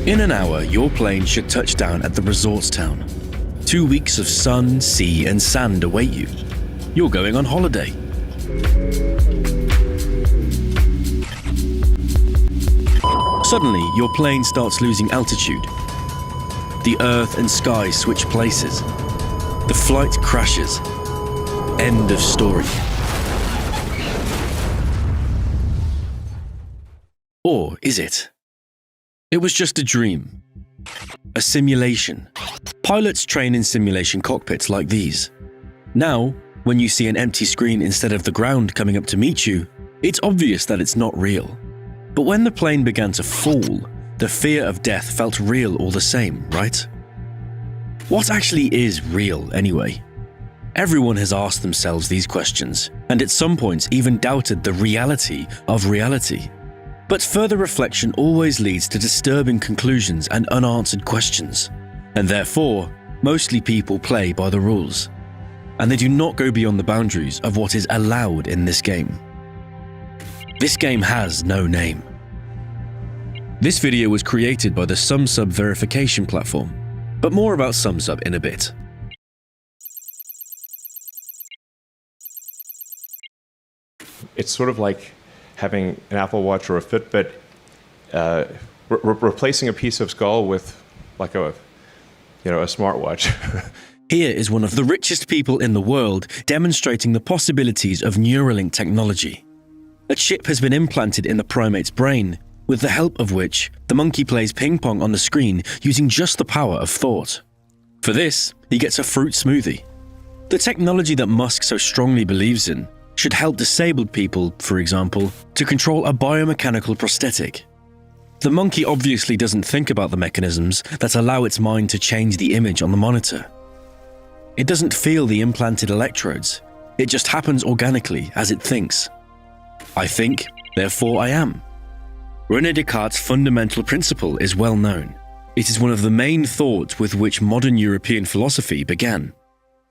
In an hour, your plane should touch down at the resort town. 2 weeks of sun, sea, and sand await you. You're going on holiday. Suddenly, your plane starts losing altitude. The earth and sky switch places. The flight crashes. End of story. Or is it? It was just a dream. A simulation. Pilots train in simulation cockpits like these. Now, when you see an empty screen instead of the ground coming up to meet you, it's obvious that it's not real. But when the plane began to fall, the fear of death felt real all the same, right? What actually is real anyway? Everyone has asked themselves these questions, and at some points even doubted the reality of reality. But further reflection always leads to disturbing conclusions and unanswered questions. And therefore, mostly people play by the rules. And they do not go beyond the boundaries of what is allowed in this game. This game has no name. This video was created by the SumSub verification platform, but more about SumSub in a bit. It's sort of like having an Apple Watch or a Fitbit, replacing a piece of skull with like a smartwatch. Here is one of the richest people in the world demonstrating the possibilities of Neuralink technology. A chip has been implanted in the primate's brain, with the help of which the monkey plays ping pong on the screen using just the power of thought. For this, he gets a fruit smoothie. The technology that Musk so strongly believes in should help disabled people, for example, to control a biomechanical prosthetic. The monkey obviously doesn't think about the mechanisms that allow its mind to change the image on the monitor. It doesn't feel the implanted electrodes. It just happens organically as it thinks. I think, therefore I am. René Descartes' fundamental principle is well known. It is one of the main thoughts with which modern European philosophy began.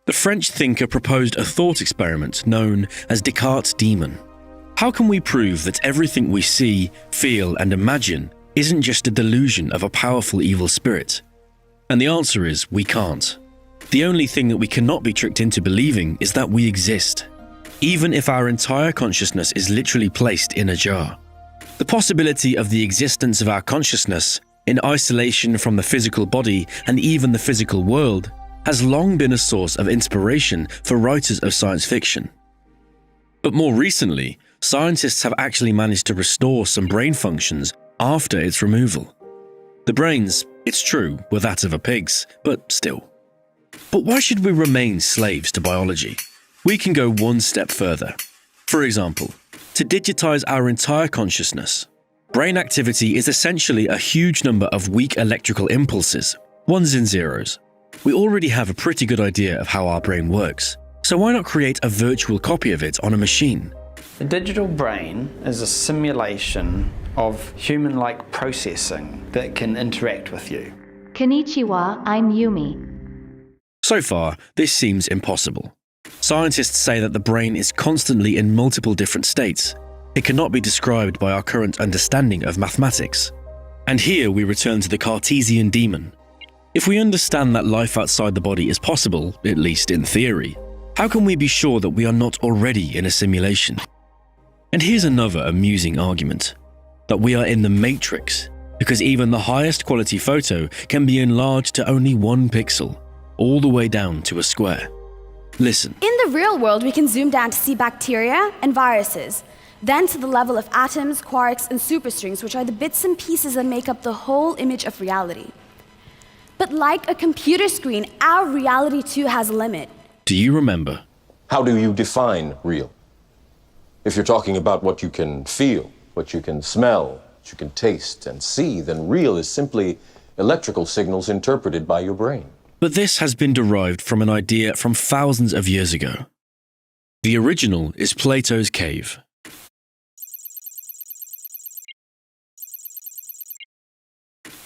The French thinker proposed a thought experiment known as Descartes' demon. How can we prove that everything we see, feel, and imagine isn't just a delusion of a powerful evil spirit? And the answer is we can't. The only thing that we cannot be tricked into believing is that we exist, even if our entire consciousness is literally placed in a jar. The possibility of the existence of our consciousness in isolation from the physical body and even the physical world has long been a source of inspiration for writers of science fiction. But more recently, scientists have actually managed to restore some brain functions after its removal. The brains, it's true, were that of a pig's, but still. But why should we remain slaves to biology? We can go one step further. For example, to digitize our entire consciousness. Brain activity is essentially a huge number of weak electrical impulses, ones and zeros. We already have a pretty good idea of how our brain works, so why not create a virtual copy of it on a machine? The digital brain is a simulation of human-like processing that can interact with you. Konnichiwa, I'm Yumi. So far, this seems impossible. Scientists say that the brain is constantly in multiple different states. It cannot be described by our current understanding of mathematics. And here we return to the Cartesian demon. If we understand that life outside the body is possible, at least in theory, how can we be sure that we are not already in a simulation? And here's another amusing argument, that we are in the Matrix, because even the highest quality photo can be enlarged to only 1 pixel, all the way down to a square. Listen. In the real world, we can zoom down to see bacteria and viruses, then to the level of atoms, quarks, and superstrings, which are the bits and pieces that make up the whole image of reality. But like a computer screen, our reality too has a limit. Do you remember? How do you define real? If you're talking about what you can feel, what you can smell, what you can taste and see, then real is simply electrical signals interpreted by your brain. But this has been derived from an idea from thousands of years ago. The original is Plato's cave.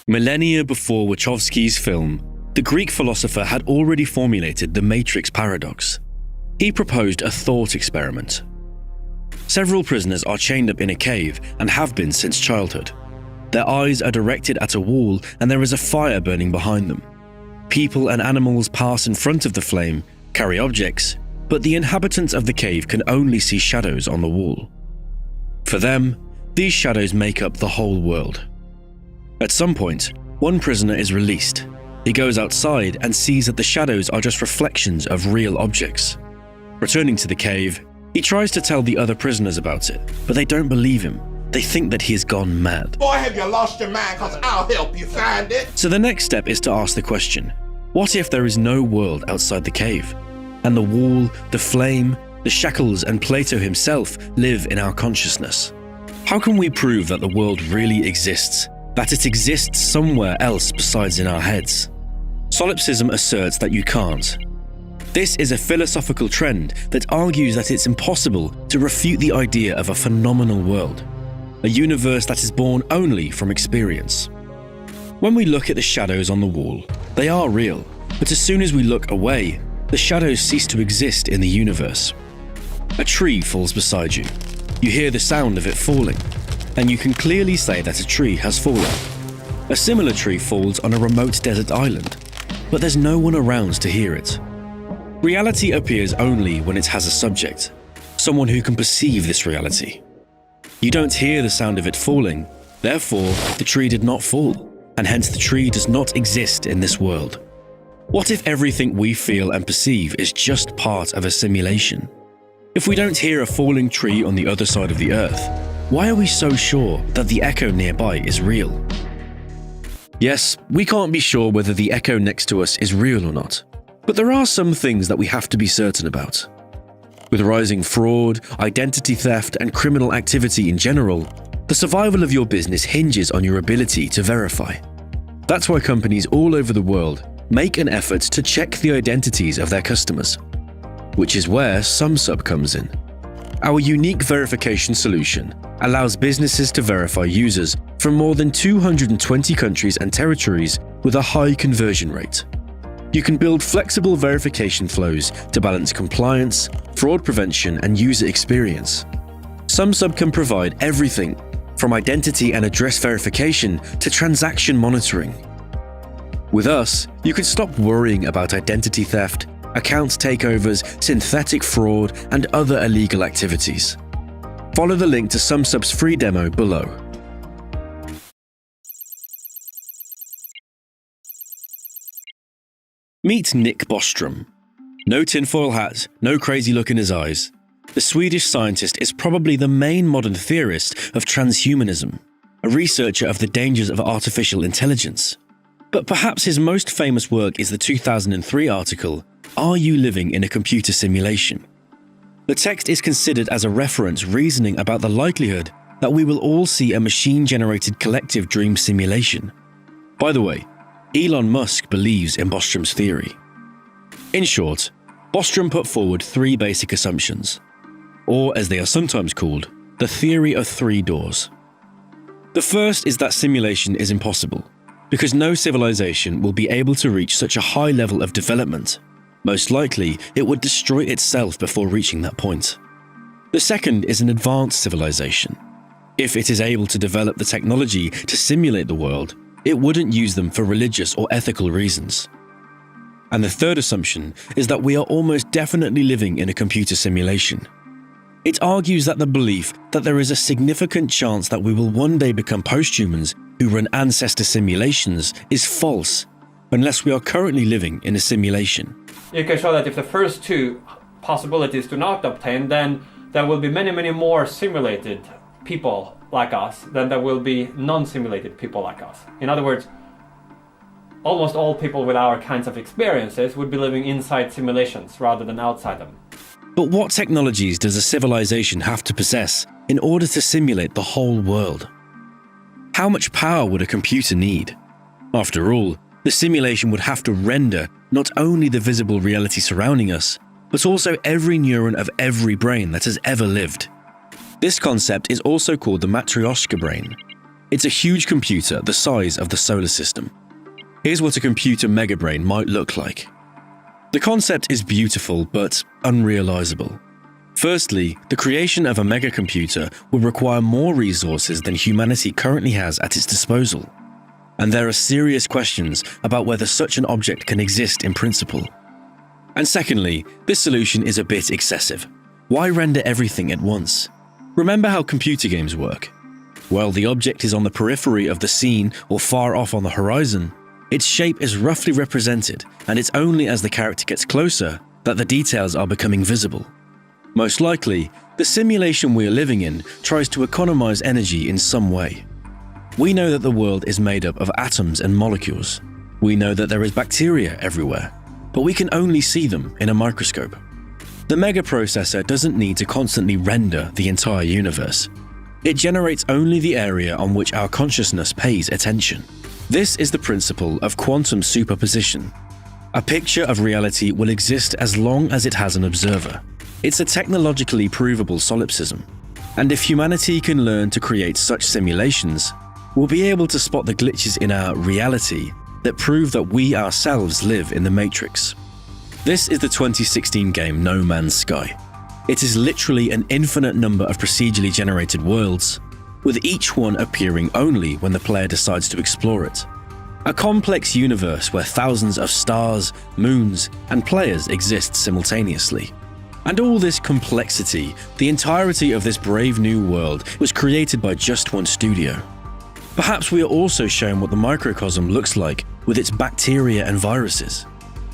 Millennia before Wachowski's film, the Greek philosopher had already formulated the Matrix paradox. He proposed a thought experiment. Several prisoners are chained up in a cave and have been since childhood. Their eyes are directed at a wall and there is a fire burning behind them. People and animals pass in front of the flame, carry objects, but the inhabitants of the cave can only see shadows on the wall. For them, these shadows make up the whole world. At some point, one prisoner is released. He goes outside and sees that the shadows are just reflections of real objects. Returning to the cave, he tries to tell the other prisoners about it, but they don't believe him. They think that he has gone mad. Boy, have you lost your mind, cause I'll help you find it. So the next step is to ask the question, what if there is no world outside the cave? And the wall, the flame, the shackles and Plato himself live in our consciousness? How can we prove that the world really exists? That it exists somewhere else besides in our heads? Solipsism asserts that you can't. This is a philosophical trend that argues that it's impossible to refute the idea of a phenomenal world, a universe that is born only from experience. When we look at the shadows on the wall, they are real, but as soon as we look away, the shadows cease to exist in the universe. A tree falls beside you. You hear the sound of it falling, and you can clearly say that a tree has fallen. A similar tree falls on a remote desert island, but there's no one around to hear it. Reality appears only when it has a subject, someone who can perceive this reality. You don't hear the sound of it falling, therefore the tree did not fall, and hence the tree does not exist in this world. What if everything we feel and perceive is just part of a simulation? If we don't hear a falling tree on the other side of the earth, why are we so sure that the echo nearby is real? Yes, we can't be sure whether the echo next to us is real or not, but there are some things that we have to be certain about. With rising fraud, identity theft, and criminal activity in general, the survival of your business hinges on your ability to verify. That's why companies all over the world make an effort to check the identities of their customers, which is where SumSub comes in. Our unique verification solution allows businesses to verify users from more than 220 countries and territories with a high conversion rate. You can build flexible verification flows to balance compliance, fraud prevention, and user experience. SumSub can provide everything from identity and address verification to transaction monitoring. With us, you can stop worrying about identity theft, account takeovers, synthetic fraud, and other illegal activities. Follow the link to SumSub's free demo below. Meet Nick Bostrom. No tinfoil hat, no crazy look in his eyes. The Swedish scientist is probably the main modern theorist of transhumanism, a researcher of the dangers of artificial intelligence. But perhaps his most famous work is the 2003 article, "Are You Living in a Computer Simulation?" The text is considered as a reference reasoning about the likelihood that we will all see a machine-generated collective dream simulation. By the way, Elon Musk believes in Bostrom's theory. In short, Bostrom put forward three basic assumptions, or as they are sometimes called, the theory of three doors. The first is that simulation is impossible, because no civilization will be able to reach such a high level of development. Most likely, it would destroy itself before reaching that point. The second is an advanced civilization. If it is able to develop the technology to simulate the world, it wouldn't use them for religious or ethical reasons. And the third assumption is that we are almost definitely living in a computer simulation. It argues that the belief that there is a significant chance that we will one day become posthumans who run ancestor simulations is false, unless we are currently living in a simulation. You can show that if the first two possibilities do not obtain, then there will be many, many more simulated people like us than there will be non-simulated people like us. In other words, almost all people with our kinds of experiences would be living inside simulations rather than outside them. But what technologies does a civilization have to possess in order to simulate the whole world? How much power would a computer need? After all, the simulation would have to render not only the visible reality surrounding us, but also every neuron of every brain that has ever lived. This concept is also called the Matryoshka brain. It's a huge computer the size of the solar system. Here's what a computer megabrain might look like. The concept is beautiful but unrealizable. Firstly, the creation of a megacomputer will require more resources than humanity currently has at its disposal. And there are serious questions about whether such an object can exist in principle. And secondly, this solution is a bit excessive. Why render everything at once? Remember how computer games work? While the object is on the periphery of the scene or far off on the horizon, its shape is roughly represented, and it's only as the character gets closer that the details are becoming visible. Most likely, the simulation we are living in tries to economize energy in some way. We know that the world is made up of atoms and molecules. We know that there is bacteria everywhere, but we can only see them in a microscope. The megaprocessor doesn't need to constantly render the entire universe. It generates only the area on which our consciousness pays attention. This is the principle of quantum superposition. A picture of reality will exist as long as it has an observer. It's a technologically provable solipsism. And if humanity can learn to create such simulations, we'll be able to spot the glitches in our reality that prove that we ourselves live in the Matrix. This is the 2016 game No Man's Sky. It is literally an infinite number of procedurally generated worlds, with each one appearing only when the player decides to explore it. A complex universe where thousands of stars, moons, and players exist simultaneously. And all this complexity, the entirety of this brave new world, was created by just one studio. Perhaps we are also shown what the microcosm looks like with its bacteria and viruses,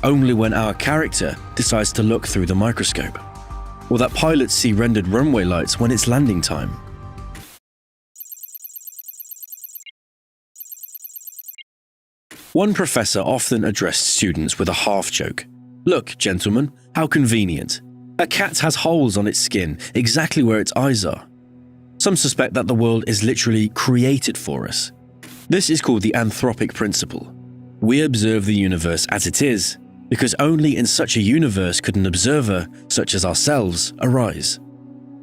only when our character decides to look through the microscope. Or that pilots see rendered runway lights when it's landing time. One professor often addressed students with a half joke. "Look, gentlemen, how convenient. A cat has holes on its skin exactly where its eyes are." Some suspect that the world is literally created for us. This is called the anthropic principle. We observe the universe as it is, because only in such a universe could an observer, such as ourselves, arise.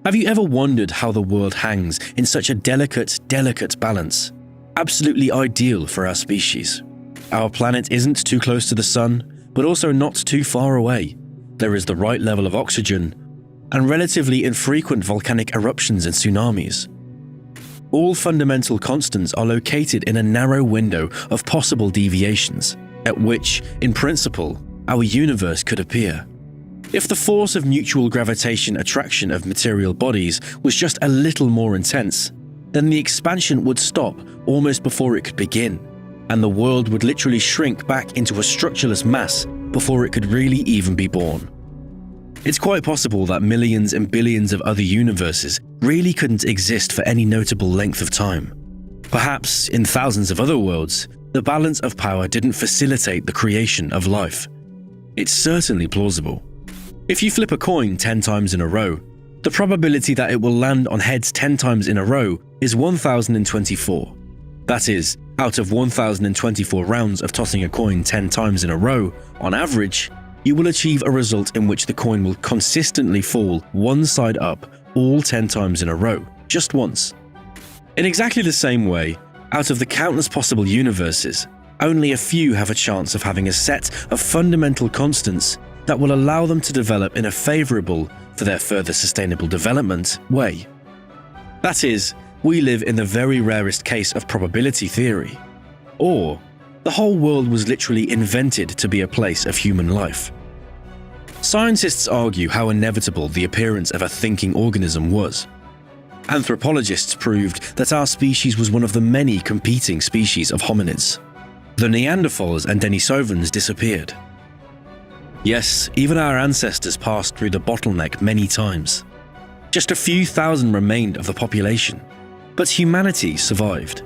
Have you ever wondered how the world hangs in such a delicate balance? Absolutely ideal for our species. Our planet isn't too close to the sun, but also not too far away. There is the right level of oxygen, and relatively infrequent volcanic eruptions and tsunamis. All fundamental constants are located in a narrow window of possible deviations, at which, in principle, our universe could appear. If the force of mutual gravitation attraction of material bodies was just a little more intense, then the expansion would stop almost before it could begin, and the world would literally shrink back into a structureless mass before it could really even be born. It's quite possible that millions and billions of other universes really couldn't exist for any notable length of time. Perhaps, in thousands of other worlds, the balance of power didn't facilitate the creation of life. It's certainly plausible. If you flip a coin 10 times in a row, the probability that it will land on heads 10 times in a row is 1024. That is, out of 1024 rounds of tossing a coin 10 times in a row, on average, you will achieve a result in which the coin will consistently fall one side up all 10 times in a row, just once. In exactly the same way, out of the countless possible universes, only a few have a chance of having a set of fundamental constants that will allow them to develop in a favorable, for their further sustainable development, way. That is, we live in the very rarest case of probability theory. Or, the whole world was literally invented to be a place of human life. Scientists argue how inevitable the appearance of a thinking organism was. Anthropologists proved that our species was one of the many competing species of hominids. The Neanderthals and Denisovans disappeared. Yes, even our ancestors passed through the bottleneck many times. Just a few thousand remained of the population, but humanity survived.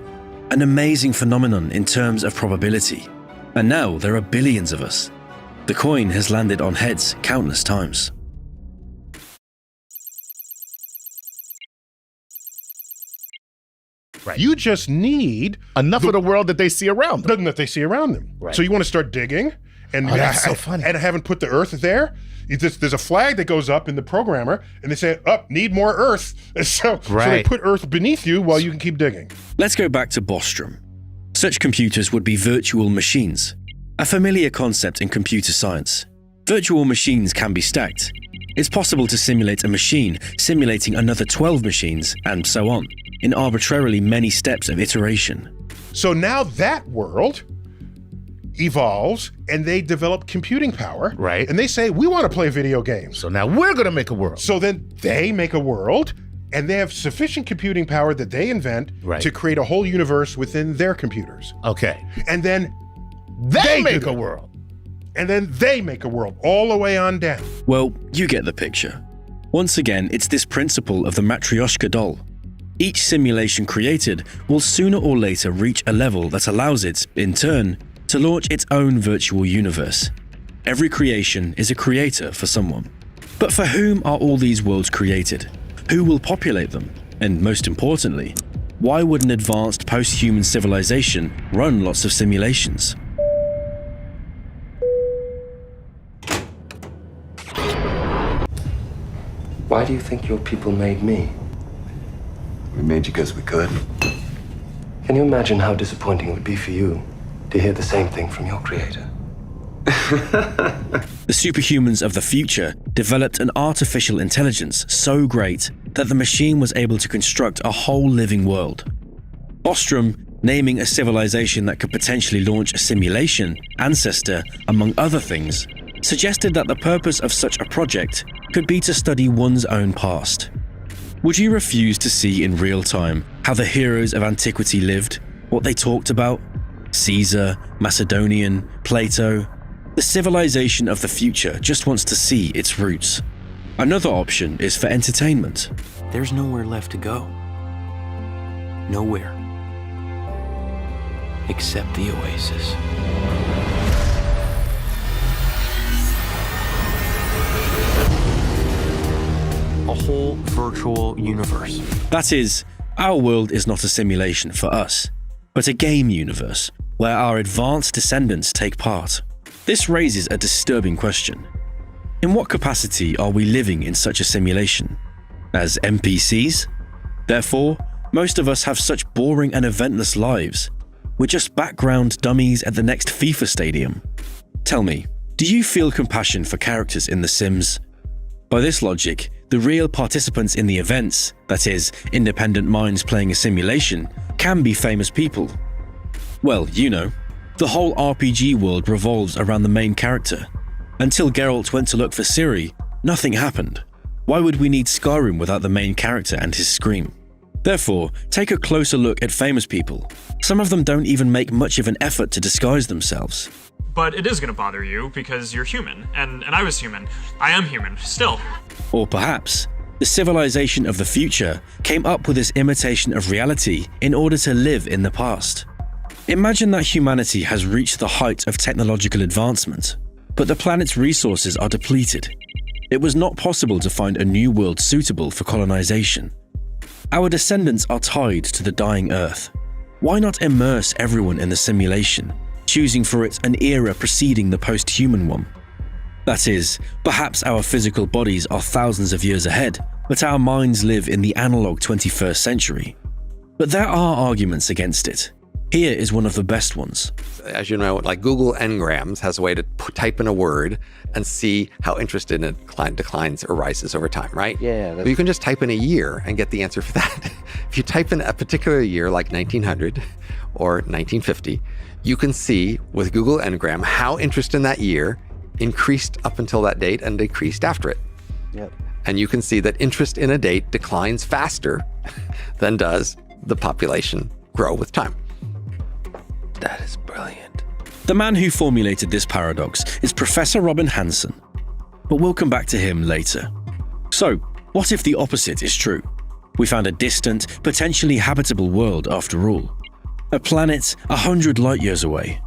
An amazing phenomenon in terms of probability. And now there are billions of us. The coin has landed on heads countless times. Right. You just need enough of the world that they see around them. That they see around them. Right. So you want to start digging, and that's so funny. And haven't put the earth there. There's a flag that goes up in the programmer, and they say, need more earth. So they put earth beneath you while you can keep digging. Let's go back to Bostrom. Such computers would be virtual machines, a familiar concept in computer science. Virtual machines can be stacked. It's possible to simulate a machine, simulating another 12 machines, and so on, in arbitrarily many steps of iteration. So now that world evolves and they develop computing power. Right. And they say, we want to play video games. So now we're going to make a world. So then they make a world and they have sufficient computing power that they invent to create a whole universe within their computers. Okay. And then they make a world. And then they make a world all the way on down. Well, you get the picture. Once again, it's this principle of the Matryoshka doll. Each simulation created will sooner or later reach a level that allows it, in turn, to launch its own virtual universe. Every creation is a creator for someone. But for whom are all these worlds created? Who will populate them? And most importantly, why would an advanced post-human civilization run lots of simulations? Why do you think your people made me? We made you because we could. Can you imagine how disappointing it would be for you to hear the same thing from your creator? The superhumans of the future developed an artificial intelligence so great that the machine was able to construct a whole living world. Bostrom, naming a civilization that could potentially launch a simulation, Ancestor, among other things, suggested that the purpose of such a project could be to study one's own past. Would you refuse to see in real time how the heroes of antiquity lived, what they talked about? Caesar, Macedonian, Plato. The civilization of the future just wants to see its roots. Another option is for entertainment. There's nowhere left to go. Nowhere. Except the oasis. A whole virtual universe. That is, our world is not a simulation for us, but a game universe where our advanced descendants take part. This raises a disturbing question. In what capacity are we living in such a simulation? As NPCs? Therefore, most of us have such boring and eventless lives. We're just background dummies at the next FIFA stadium. Tell me, do you feel compassion for characters in The Sims? By this logic, the real participants in the events, that is, independent minds playing a simulation, can be famous people. Well, you know, the whole RPG world revolves around the main character. Until Geralt went to look for Ciri, nothing happened. Why would we need Skyrim without the main character and his scream? Therefore, take a closer look at famous people. Some of them don't even make much of an effort to disguise themselves. But it is going to bother you because you're human, and I was human. I am human, still. Or perhaps, the civilization of the future came up with this imitation of reality in order to live in the past. Imagine that humanity has reached the height of technological advancement, but the planet's resources are depleted. It was not possible to find a new world suitable for colonization. Our descendants are tied to the dying Earth. Why not immerse everyone in the simulation, choosing for it an era preceding the post-human one? That is, perhaps our physical bodies are thousands of years ahead, but our minds live in the analog 21st century. But there are arguments against it. Here is one of the best ones. As you know, like Google Ngrams has a way to type in a word and see how interest in it declines or rises over time, right? Yeah. So you can just type in a year and get the answer for that. If you type in a particular year like 1900 or 1950, you can see with Google Ngram how interest in that year increased up until that date and decreased after it. Yep. And you can see that interest in a date declines faster than does the population grow with time. That is brilliant. The man who formulated this paradox is Professor Robin Hanson, but we'll come back to him later. So, what if the opposite is true? We found a distant, potentially habitable world after all. A planet 100 light-years away.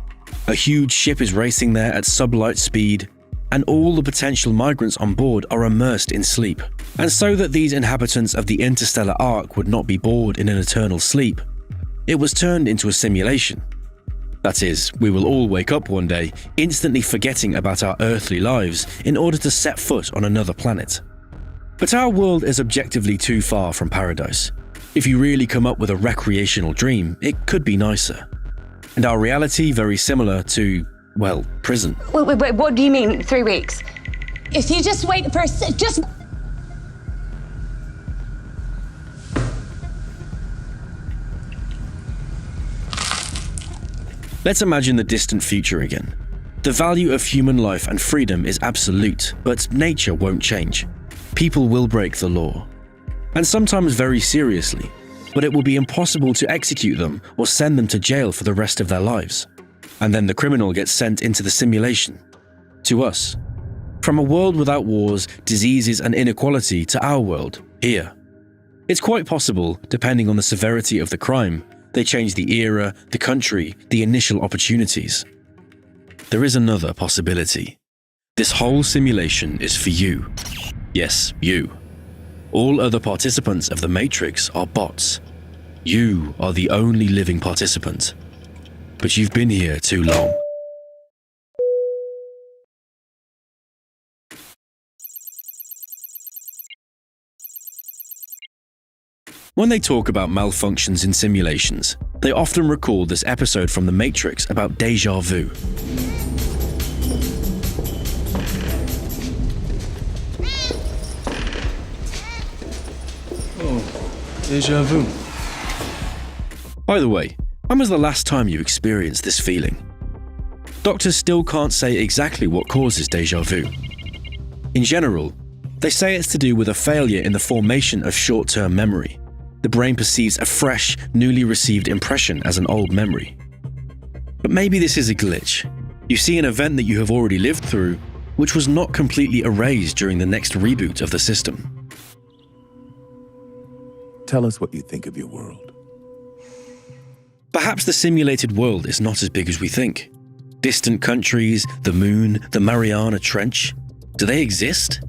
A huge ship is racing there at sublight speed, and all the potential migrants on board are immersed in sleep. And so that these inhabitants of the interstellar ark would not be bored in an eternal sleep, it was turned into a simulation. That is, we will all wake up one day, instantly forgetting about our earthly lives in order to set foot on another planet. But our world is objectively too far from paradise. If you really come up with a recreational dream, it could be nicer. And our reality very similar to, well, prison. Wait, what do you mean, 3 weeks? If you just wait for just... Let's imagine the distant future again. The value of human life and freedom is absolute, but nature won't change. People will break the law. And sometimes very seriously, but it will be impossible to execute them or send them to jail for the rest of their lives. And then the criminal gets sent into the simulation. To us. From a world without wars, diseases and inequality to our world, here. It's quite possible, depending on the severity of the crime, they change the era, the country, the initial opportunities. There is another possibility. This whole simulation is for you. Yes, you. All other participants of the Matrix are bots. You are the only living participant. But you've been here too long. When they talk about malfunctions in simulations, they often recall this episode from The Matrix about déjà vu. Oh, déjà vu. By the way, when was the last time you experienced this feeling? Doctors still can't say exactly what causes déjà vu. In general, they say it's to do with a failure in the formation of short-term memory. The brain perceives a fresh, newly received impression as an old memory. But maybe this is a glitch. You see an event that you have already lived through, which was not completely erased during the next reboot of the system. Tell us what you think of your world. Perhaps the simulated world is not as big as we think. Distant countries, the moon, the Mariana Trench, do they exist?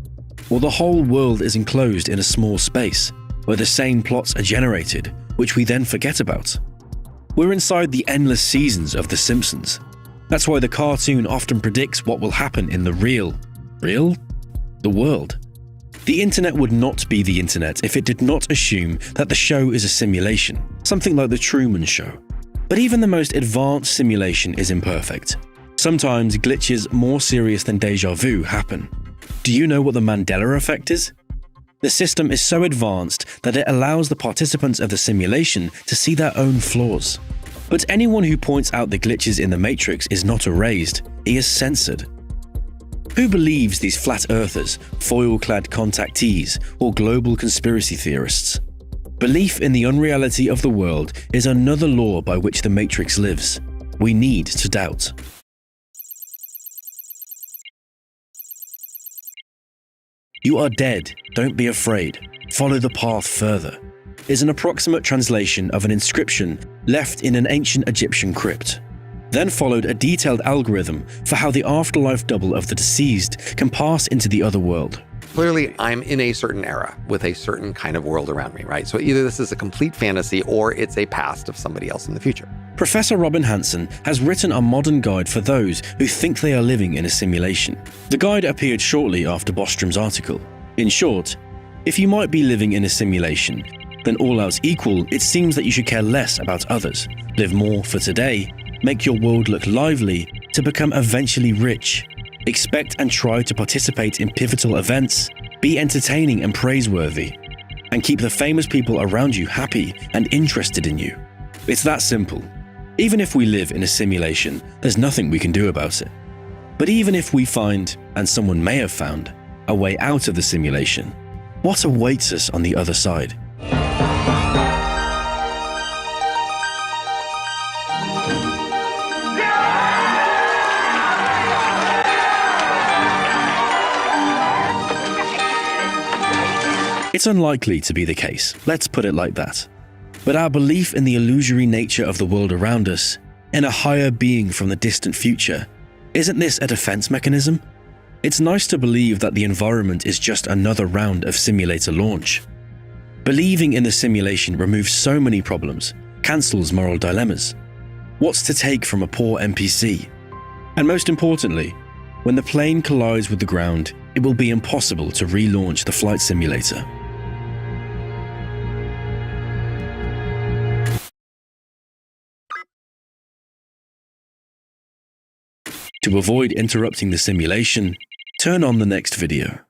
Or the whole world is enclosed in a small space, where the same plots are generated, which we then forget about? We're inside the endless seasons of The Simpsons. That's why the cartoon often predicts what will happen in the real the world. The internet would not be the internet if it did not assume that the show is a simulation, something like The Truman Show. But even the most advanced simulation is imperfect. Sometimes glitches more serious than déjà vu happen. Do you know what the Mandela effect is? The system is so advanced that it allows the participants of the simulation to see their own flaws. But anyone who points out the glitches in the Matrix is not erased, he is censored. Who believes these flat earthers, foil-clad contactees, or global conspiracy theorists? Belief in the unreality of the world is another law by which the Matrix lives. We need to doubt. You are dead, don't be afraid, follow the path further, is an approximate translation of an inscription left in an ancient Egyptian crypt. Then followed a detailed algorithm for how the afterlife double of the deceased can pass into the other world. Clearly, I'm in a certain era with a certain kind of world around me, right? So either this is a complete fantasy or it's a past of somebody else in the future. Professor Robin Hanson has written a modern guide for those who think they are living in a simulation. The guide appeared shortly after Bostrom's article. In short, if you might be living in a simulation, then all else equal, it seems that you should care less about others, live more for today, make your world look lively to become eventually rich. Expect and try to participate in pivotal events, be entertaining and praiseworthy, and keep the famous people around you happy and interested in you. It's that simple. Even if we live in a simulation, there's nothing we can do about it. But even if we find, and someone may have found, a way out of the simulation, what awaits us on the other side? It's unlikely to be the case, let's put it like that. But our belief in the illusory nature of the world around us, in a higher being from the distant future, isn't this a defense mechanism? It's nice to believe that the environment is just another round of simulator launch. Believing in the simulation removes so many problems, cancels moral dilemmas. What's to take from a poor NPC? And most importantly, when the plane collides with the ground, it will be impossible to relaunch the flight simulator. To avoid interrupting the simulation, Turn on the next video.